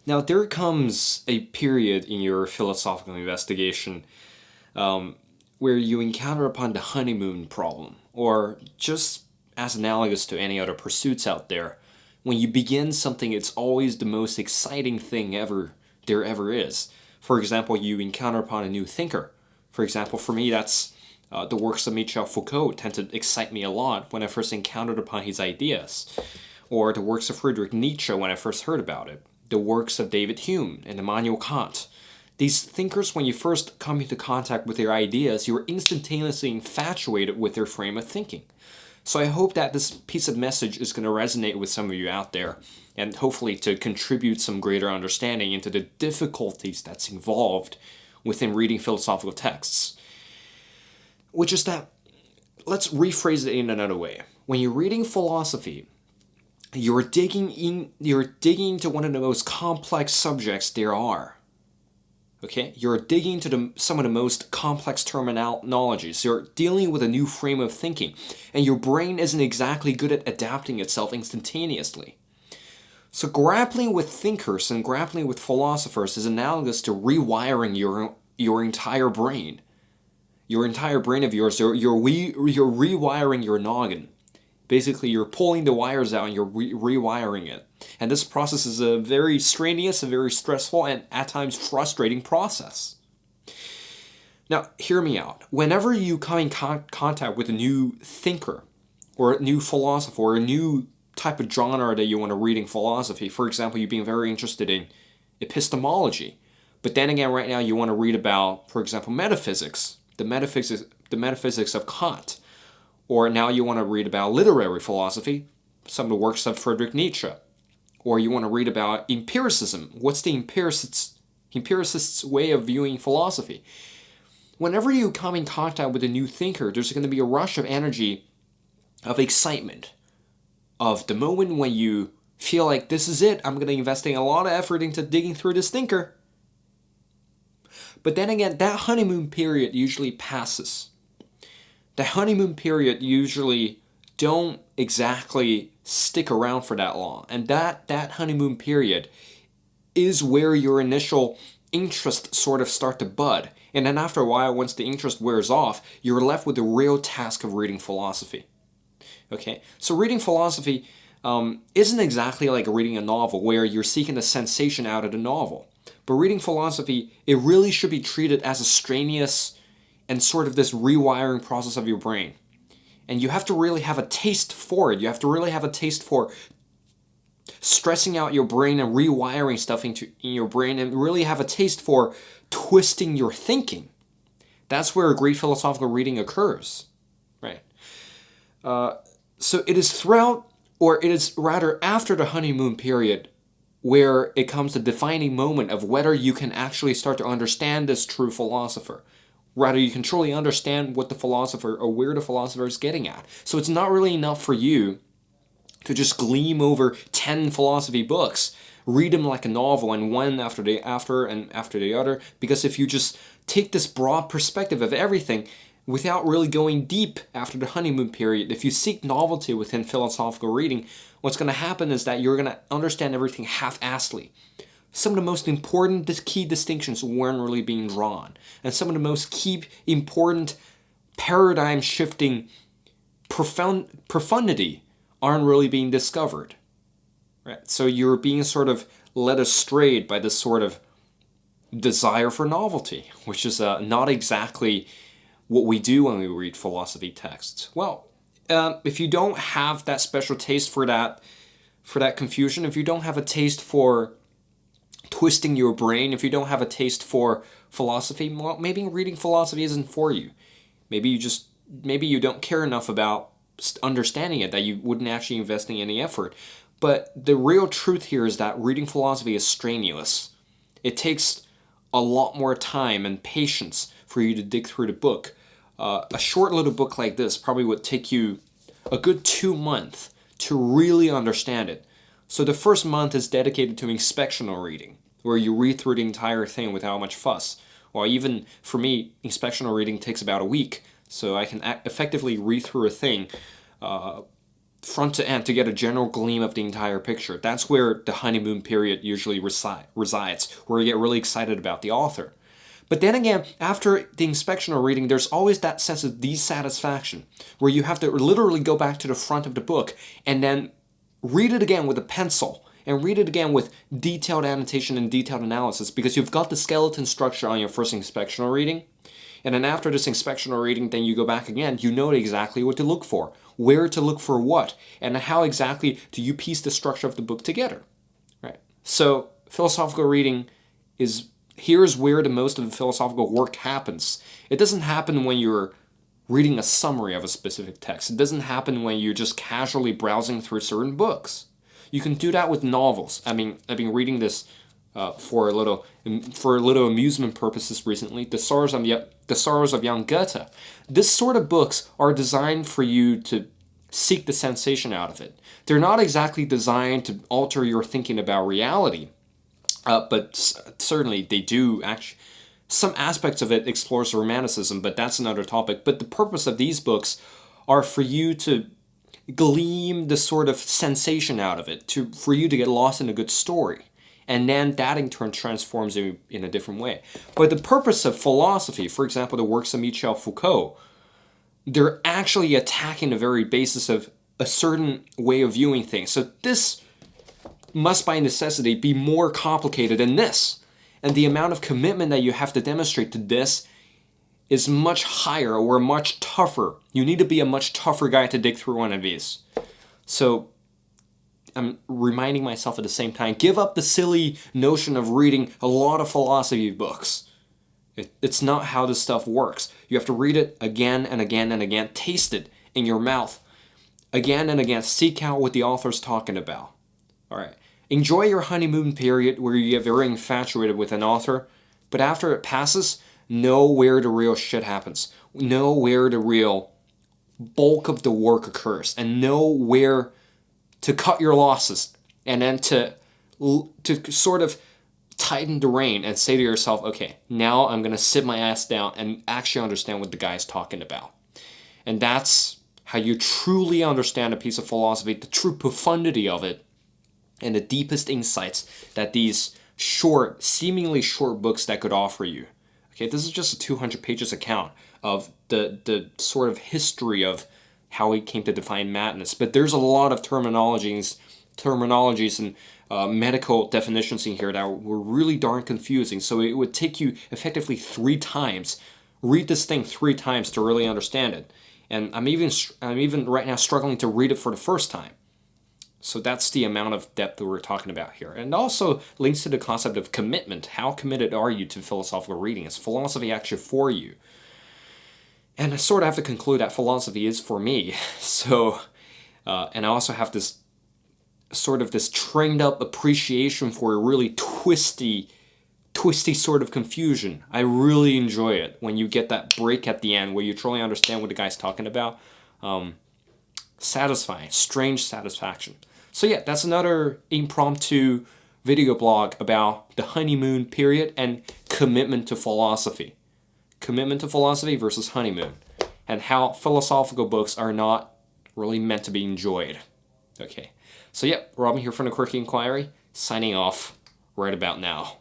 Now, there comes a period in your philosophical investigation where you encounter upon the honeymoon problem, or just as analogous to any other pursuits out there, when you begin something, it's always the most exciting thing there ever is. For example, you encounter upon a new thinker. For example, for me, that's the works of Michel Foucault tend to excite me a lot when I first encountered upon his ideas, or the works of Friedrich Nietzsche when I first heard about it, the works of David Hume and Immanuel Kant. These thinkers, when you first come into contact with their ideas, you're instantaneously infatuated with their frame of thinking. So I hope that this piece of message is going to resonate with some of you out there, and hopefully to contribute some greater understanding into the difficulties that's involved within reading philosophical texts. Which is that, let's rephrase it in another way. When you're reading philosophy, you're digging into one of the most complex subjects there are. Okay, you're digging into some of the most complex terminologies. You're dealing with a new frame of thinking, and your brain isn't exactly good at adapting itself instantaneously. So grappling with thinkers and grappling with philosophers is analogous to rewiring your entire brain. Your entire brain of yours, you're rewiring your noggin. Basically, you're pulling the wires out and you're rewiring it. And this process is a very strenuous, a very stressful, and at times frustrating process. Now, hear me out. Whenever you come in contact with a new thinker, or a new philosopher, or a new type of genre that you want to read in philosophy, for example, you being very interested in epistemology, but then again, right now you want to read about, for example, metaphysics, the metaphysics of Kant, or now you want to read about literary philosophy, some of the works of Friedrich Nietzsche, or you want to read about empiricism. What's the empiricist's way of viewing philosophy? Whenever you come in contact with a new thinker, there's going to be a rush of energy, of excitement, of the moment when you feel like this is it, I'm going to invest a lot of effort into digging through this thinker. But then again, that honeymoon period usually passes. The honeymoon period usually don't exactly stick around for that long. And that honeymoon period is where your initial interest sort of start to bud. And then after a while, once the interest wears off, you're left with the real task of reading philosophy. Okay, so reading philosophy isn't exactly like reading a novel where you're seeking the sensation out of the novel. But reading philosophy, it really should be treated as a strenuous and sort of this rewiring process of your brain. And you have to really have a taste for it. You have to really have a taste for stressing out your brain and rewiring stuff in your brain, and really have a taste for twisting your thinking. That's where a great philosophical reading occurs, right? So it is throughout, or it is rather after the honeymoon period, where it comes the defining moment of whether you can actually start to understand this true philosopher. Rather, you can truly understand what the philosopher, or where the philosopher is getting at. So it's not really enough for you to just gleam over 10 philosophy books, read them like a novel, and one after the other, because if you just take this broad perspective of everything without really going deep after the honeymoon period, if you seek novelty within philosophical reading, what's going to happen is that you're going to understand everything half-assedly. Some of the most important key distinctions weren't really being drawn, and some of the most key important paradigm-shifting profundity aren't really being discovered. Right? So you're being sort of led astray by this sort of desire for novelty, which is not exactly what we do when we read philosophy texts. Well, if you don't have that special taste for that confusion, if you don't have a taste for twisting your brain, if you don't have a taste for philosophy, well, maybe reading philosophy isn't for you. Maybe you don't care enough about understanding it that you wouldn't actually invest in any effort. But the real truth here is that reading philosophy is strenuous. It takes a lot more time and patience for you to dig through the book. A short little book like this probably would take you a good 2 months to really understand it. So the first month is dedicated to inspectional reading, where you read through the entire thing without much fuss. Well, even for me, inspectional reading takes about a week, so I can effectively read through a thing front to end to get a general gleam of the entire picture. That's where the honeymoon period usually resides, where you get really excited about the author. But then again, after the inspection or reading, there's always that sense of dissatisfaction, where you have to literally go back to the front of the book and then read it again with a pencil, and read it again with detailed annotation and detailed analysis, because you've got the skeleton structure on your first inspection or reading. And then after this inspection or reading, then you go back again, you know exactly what to look for, where to look for what, and how exactly do you piece the structure of the book together, right? So philosophical reading here's where the most of the philosophical work happens. It doesn't happen when you're reading a summary of a specific text. It doesn't happen when you're just casually browsing through certain books. You can do that with novels. I mean, I've been reading this for a little amusement purposes recently. The Sorrows of Young Goethe. This sort of books are designed for you to seek the sensation out of it. They're not exactly designed to alter your thinking about reality, but certainly they do actually. Some aspects of it explores romanticism, but that's another topic. But the purpose of these books are for you to glean the sort of sensation out of it, for you to get lost in a good story. And then that in turn transforms you in a different way. But the purpose of philosophy, for example, the works of Michel Foucault, they're actually attacking the very basis of a certain way of viewing things. So this must by necessity be more complicated than this. And the amount of commitment that you have to demonstrate to this is much higher or much tougher. You need to be a much tougher guy to dig through one of these. So I'm reminding myself at the same time, give up the silly notion of reading a lot of philosophy books. It's not how this stuff works. You have to read it again and again and again, taste it in your mouth again and again, seek out what the author's talking about. All right. Enjoy your honeymoon period where you get very infatuated with an author, but after it passes, know where the real shit happens. Know where the real bulk of the work occurs, and know where to cut your losses, and then to sort of tighten the rein and say to yourself, okay, now I'm going to sit my ass down and actually understand what the guy's talking about. And that's how you truly understand a piece of philosophy, the true profundity of it, and the deepest insights that these seemingly short books that could offer you. Okay, this is just a 200 pages account of the sort of history of how he came to define madness. But there's a lot of terminologies and medical definitions in here that were really darn confusing. So it would take you effectively 3 times. Read this thing 3 times to really understand it. And I'm even right now struggling to read it for the first time. So that's the amount of depth that we're talking about here. And also links to the concept of commitment. How committed are you to philosophical reading? Is philosophy actually for you? And I sort of have to conclude that philosophy is for me. So, and I also have this trained up appreciation for a really twisty sort of confusion. I really enjoy it when you get that break at the end where you truly understand what the guy's talking about. Satisfying, strange satisfaction. So yeah, that's another impromptu video blog about the honeymoon period and commitment to philosophy. Commitment to philosophy versus honeymoon. And how philosophical books are not really meant to be enjoyed. Okay, so yeah, Robin here from the Quirky Inquiry, signing off right about now.